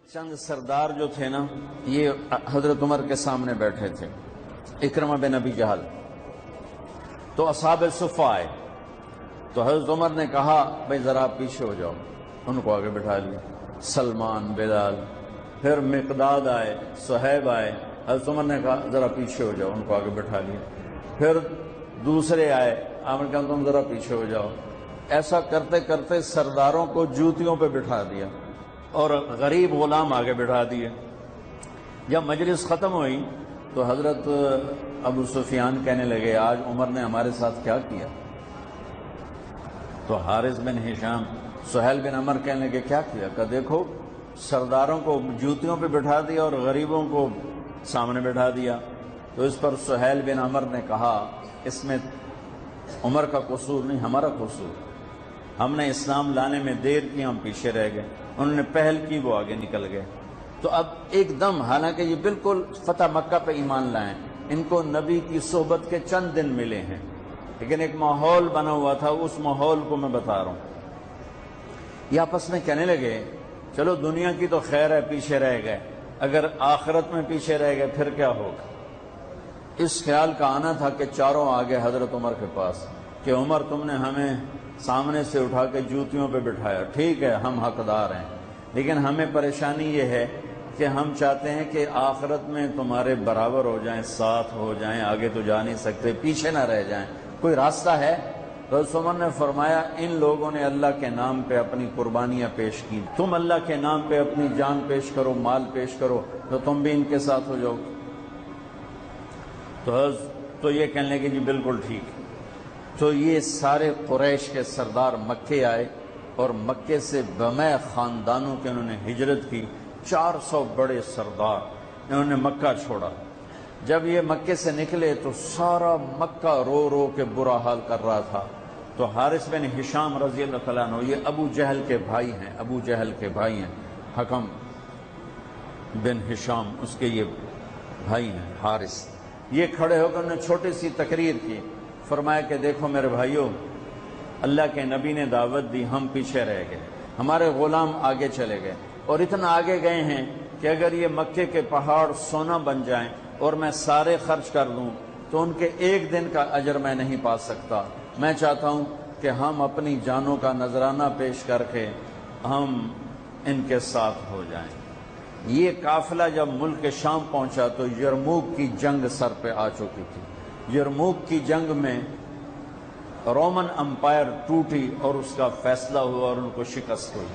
چند سردار جو تھے نا، یہ حضرت عمر کے سامنے بیٹھے تھے، اکرمہ بن ابی جہل۔ تو اصحاب صفہ آئے تو حضرت عمر نے کہا بھائی ذرا آپ پیچھے ہو جاؤ، ان کو آگے بٹھا لیا۔ سلمان، بلال، پھر مقداد آئے، صہیب آئے، حضرت عمر نے کہا ذرا پیچھے ہو جاؤ، ان کو آگے بٹھا لیا۔ پھر دوسرے آئے، آپ نے کہا تم ذرا پیچھے ہو جاؤ۔ ایسا کرتے کرتے سرداروں کو جوتیوں پہ بٹھا دیا اور غریب غلام آگے بٹھا دیے۔ جب مجلس ختم ہوئی تو حضرت ابو سفیان کہنے لگے آج عمر نے ہمارے ساتھ کیا کیا؟ تو حارث بن ہشام، سہیل بن عمر کہنے لگے کیا کیا؟ کہ دیکھو سرداروں کو جوتیوں پہ بٹھا دیا اور غریبوں کو سامنے بٹھا دیا۔ تو اس پر سہیل بن عمر نے کہا اس میں عمر کا قصور نہیں، ہمارا قصور، ہم نے اسلام لانے میں دیر کی، ہم پیچھے رہ گئے، انہوں نے پہل کی، وہ آگے نکل گئے۔ تو اب ایک دم، حالانکہ یہ بالکل فتح مکہ پہ ایمان لائیں، ان کو نبی کی صحبت کے چند دن ملے ہیں، لیکن ایک ماحول بنا ہوا تھا، اس ماحول کو میں بتا رہا ہوں۔ یہ آپس میں کہنے لگے چلو دنیا کی تو خیر ہے، پیچھے رہ گئے، اگر آخرت میں پیچھے رہ گئے پھر کیا ہوگا؟ اس خیال کا آنا تھا کہ چاروں آگے حضرت عمر کے پاس کہ عمر تم نے ہمیں سامنے سے اٹھا کے جوتیوں پہ بٹھایا، ٹھیک ہے ہم حقدار ہیں، لیکن ہمیں پریشانی یہ ہے کہ ہم چاہتے ہیں کہ آخرت میں تمہارے برابر ہو جائیں، ساتھ ہو جائیں، آگے تو جا نہیں سکتے، پیچھے نہ رہ جائیں، کوئی راستہ ہے؟ تو حضرت عمر نے فرمایا ان لوگوں نے اللہ کے نام پہ اپنی قربانیاں پیش کی، تم اللہ کے نام پہ اپنی جان پیش کرو، مال پیش کرو، تو تم بھی ان کے ساتھ ہو جاؤ۔ تو یہ کہنے لگے جی بالکل ٹھیک۔ تو یہ سارے قریش کے سردار مکے آئے اور مکے سے بمع خاندانوں کے انہوں نے ہجرت کی، 400 بڑے سردار انہوں نے مکہ چھوڑا۔ جب یہ مکے سے نکلے تو سارا مکہ رو رو کے برا حال کر رہا تھا۔ تو حارث بن ہشام رضی اللہ تعالیٰ عنہ، یہ ابو جہل کے بھائی ہیں، ابو جہل کے بھائی ہیں، حکم بن ہشام اس کے یہ بھائی ہیں حارث، یہ کھڑے ہو کر انہوں نے چھوٹی سی تقریر کی، فرمایا کہ دیکھو میرے بھائیوں، اللہ کے نبی نے دعوت دی، ہم پیچھے رہ گئے، ہمارے غلام آگے چلے گئے، اور اتنا آگے گئے ہیں کہ اگر یہ مکے کے پہاڑ سونا بن جائیں اور میں سارے خرچ کر دوں تو ان کے ایک دن کا اجر میں نہیں پا سکتا۔ میں چاہتا ہوں کہ ہم اپنی جانوں کا نذرانہ پیش کر کے ہم ان کے ساتھ ہو جائیں۔ یہ قافلہ جب ملک شام پہنچا تو یرموک کی جنگ سر پہ آ چکی تھی۔ یرموک کی جنگ میں رومن امپائر ٹوٹی اور اس کا فیصلہ ہوا اور ان کو شکست ہوئی۔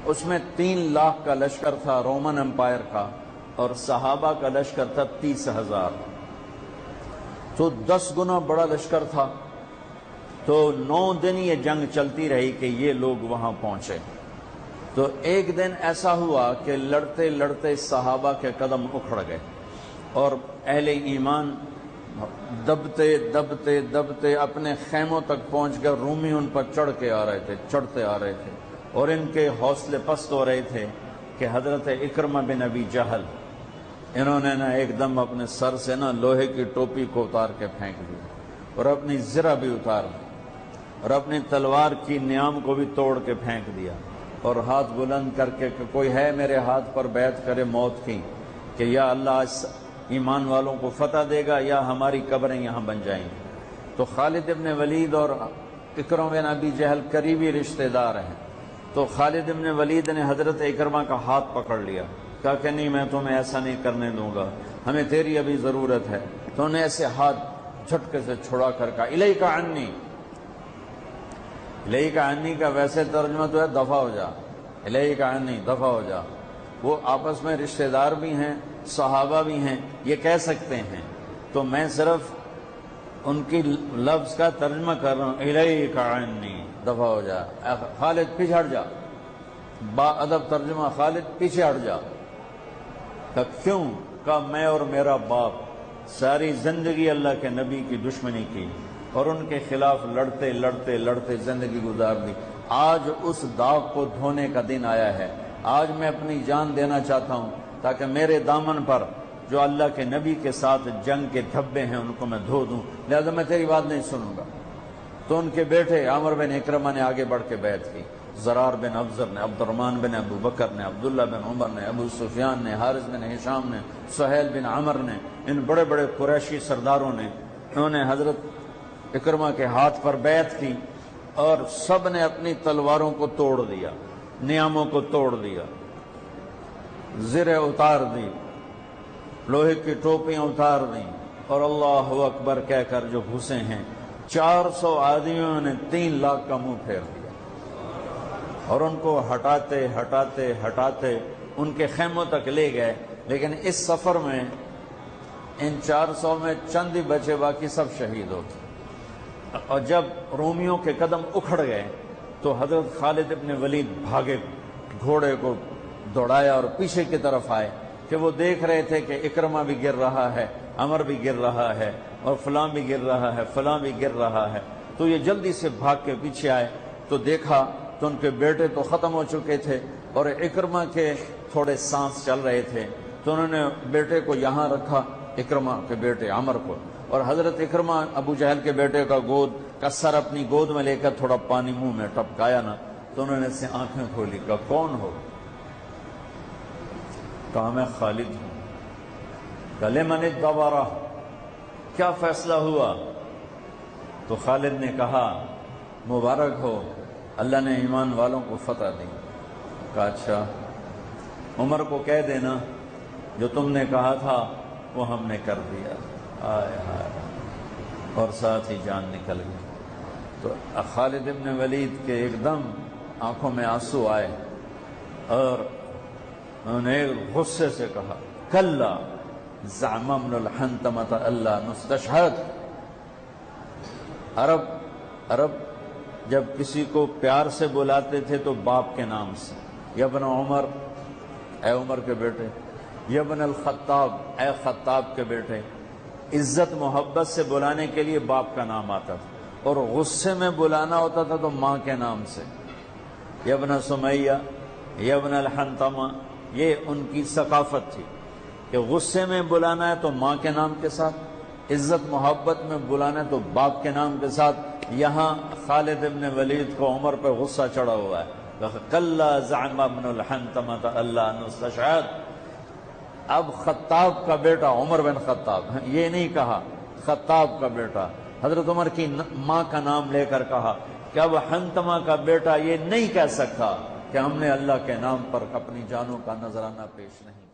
اس میں 3 لاکھ کا لشکر تھا رومن امپائر کا، اور صحابہ کا لشکر تھا 30,000، تو 10 گنا بڑا لشکر تھا۔ تو 9 دن یہ جنگ چلتی رہی کہ یہ لوگ وہاں پہنچے۔ تو ایک دن ایسا ہوا کہ لڑتے لڑتے صحابہ کے قدم اکھڑ گئے اور اہل ایمان دبتے دبتے دبتے اپنے خیموں تک پہنچ گئے، رومی ان پر چڑھ کے آ رہے تھے، چڑھتے آ رہے تھے، اور ان کے حوصلے پست ہو رہے تھے کہ حضرت اکرمہ بن ابی جہل انہوں نے ایک دم اپنے سر سے لوہے کی ٹوپی کو اتار کے پھینک دی اور اپنی زرہ بھی اتار دی اور اپنی تلوار کی نیام کو بھی توڑ کے پھینک دیا، اور ہاتھ بلند کر کے کہ کوئی ہے میرے ہاتھ پر بیعت کرے موت کی کہ یا اللہ اس ایمان والوں کو فتح دے گا یا ہماری قبریں یہاں بن جائیں گی۔ تو خالد ابن ولید اور اکرمہ بن ابی جہل قریبی رشتہ دار ہیں، تو خالد ابن ولید نے حضرت اکرمہ کا ہاتھ پکڑ لیا، کہا کہ نہیں میں تمہیں ایسا نہیں کرنے دوں گا، ہمیں تیری ابھی ضرورت ہے۔ تو انہیں ایسے ہاتھ جھٹکے سے چھڑا کر کہا الیک عنی، الیک عنی کا ویسے ترجمہ تو ہے دفع ہو جا، الیک عنی دفع ہو جا۔ وہ آپس میں رشتہ دار بھی ہیں، صحابہ بھی ہیں، یہ کہہ سکتے ہیں، تو میں صرف ان کی لفظ کا ترجمہ کر رہا ہوں، الیک عنی دفع ہو جا، خالد پیچھے ہٹ جا، با ادب ترجمہ خالد پیچھے ہٹ جا۔ کہ کیوں؟ کہ میں اور میرا باپ ساری زندگی اللہ کے نبی کی دشمنی کی اور ان کے خلاف لڑتے لڑتے لڑتے زندگی گزار دی، آج اس داغ کو دھونے کا دن آیا ہے، آج میں اپنی جان دینا چاہتا ہوں تاکہ میرے دامن پر جو اللہ کے نبی کے ساتھ جنگ کے دھبے ہیں ان کو میں دھو دوں، لہذا میں تیری بات نہیں سنوں گا۔ تو ان کے بیٹے عامر بن اکرمہ نے آگے بڑھ کے بیعت کی، زرار بن افزر نے، عبد الرحمن بن ابو بکر نے، عبداللہ بن عمر نے، ابو سفیان نے، حارث بن ہشام نے، سہیل بن عمر نے، ان بڑے بڑے قریشی سرداروں نے، انہوں نے حضرت اکرمہ کے ہاتھ پر بیعت کی اور سب نے اپنی تلواروں کو توڑ دیا، نیاموں کو توڑ دیا، زریں اتار دی، لوہے کی ٹوپیاں اتار دیں اور اللہ اکبر کہہ کر جو گھسے ہیں 400 آدمیوں نے 3 لاکھ کا منہ پھیر دیا اور ان کو ہٹاتے ہٹاتے ہٹاتے ان کے خیموں تک لے گئے، لیکن اس سفر میں ان 400 میں چند ہی بچے، باقی سب شہید ہو گئے۔ اور جب رومیوں کے قدم اکھڑ گئے تو حضرت خالد ابن ولید بھاگے، گھوڑے کو دوڑایا اور پیچھے کی طرف آئے کہ وہ دیکھ رہے تھے کہ اکرمہ بھی گر رہا ہے، عمر بھی گر رہا ہے اور فلاں بھی گر رہا ہے، فلاں بھی گر رہا ہے۔ تو یہ جلدی سے بھاگ کے پیچھے آئے تو دیکھا تو ان کے بیٹے تو ختم ہو چکے تھے اور اکرمہ کے تھوڑے سانس چل رہے تھے، تو انہوں نے بیٹے کو یہاں رکھا، اکرمہ کے بیٹے عمر کو، اور حضرت اکرمہ ابو جہل کے بیٹے کا سر اپنی گود میں لے کر تھوڑا پانی منہ میں ٹپکایا نا، تو انہوں نے اس سے آنکھیں کھولی، کہا کون ہو؟ کہا میں خالد ہوں۔ کہا لمن الدبرہ، کیا فیصلہ ہوا؟ تو خالد نے کہا مبارک ہو، اللہ نے ایمان والوں کو فتح دی۔ کہا اچھا، عمر کو کہہ دینا جو تم نے کہا تھا وہ ہم نے کر دیا۔ آئے ہائے، اور ساتھ ہی جان نکل گئی۔ تو خالد ابن ولید کے ایک دم آنکھوں میں آنسو آئے اور انہوں نے غصے سے کہا کلا زعم ابن الحنتمۃ اللہ نستشہد۔ عرب جب کسی کو پیار سے بلاتے تھے تو باپ کے نام سے، یا ابن عمر، اے عمر کے بیٹے، یا ابن الخطاب، اے خطاب کے بیٹے، عزت محبت سے بلانے کے لیے باپ کا نام آتا تھا، اور غصے میں بلانا ہوتا تھا تو ماں کے نام سے، یا ابن سمیہ، یا ابن الحنتمہ۔ یہ ان کی ثقافت تھی کہ غصے میں بلانا ہے تو ماں کے نام کے ساتھ، عزت محبت میں بلانا ہے تو باپ کے نام کے ساتھ۔ یہاں خالد ابن ولید کو عمر پہ غصہ چڑھا ہوا ہے، کلا زعم ابن الحنتمۃ اللہ نستشہد۔ اب خطاب کا بیٹا عمر بن خطاب، یہ نہیں کہا خطاب کا بیٹا، حضرت عمر کی ماں کا نام لے کر کہا کہ اب حنتمہ کا بیٹا یہ نہیں کہہ سکتا کہ ہم نے اللہ کے نام پر اپنی جانوں کا نذرانہ پیش نہیں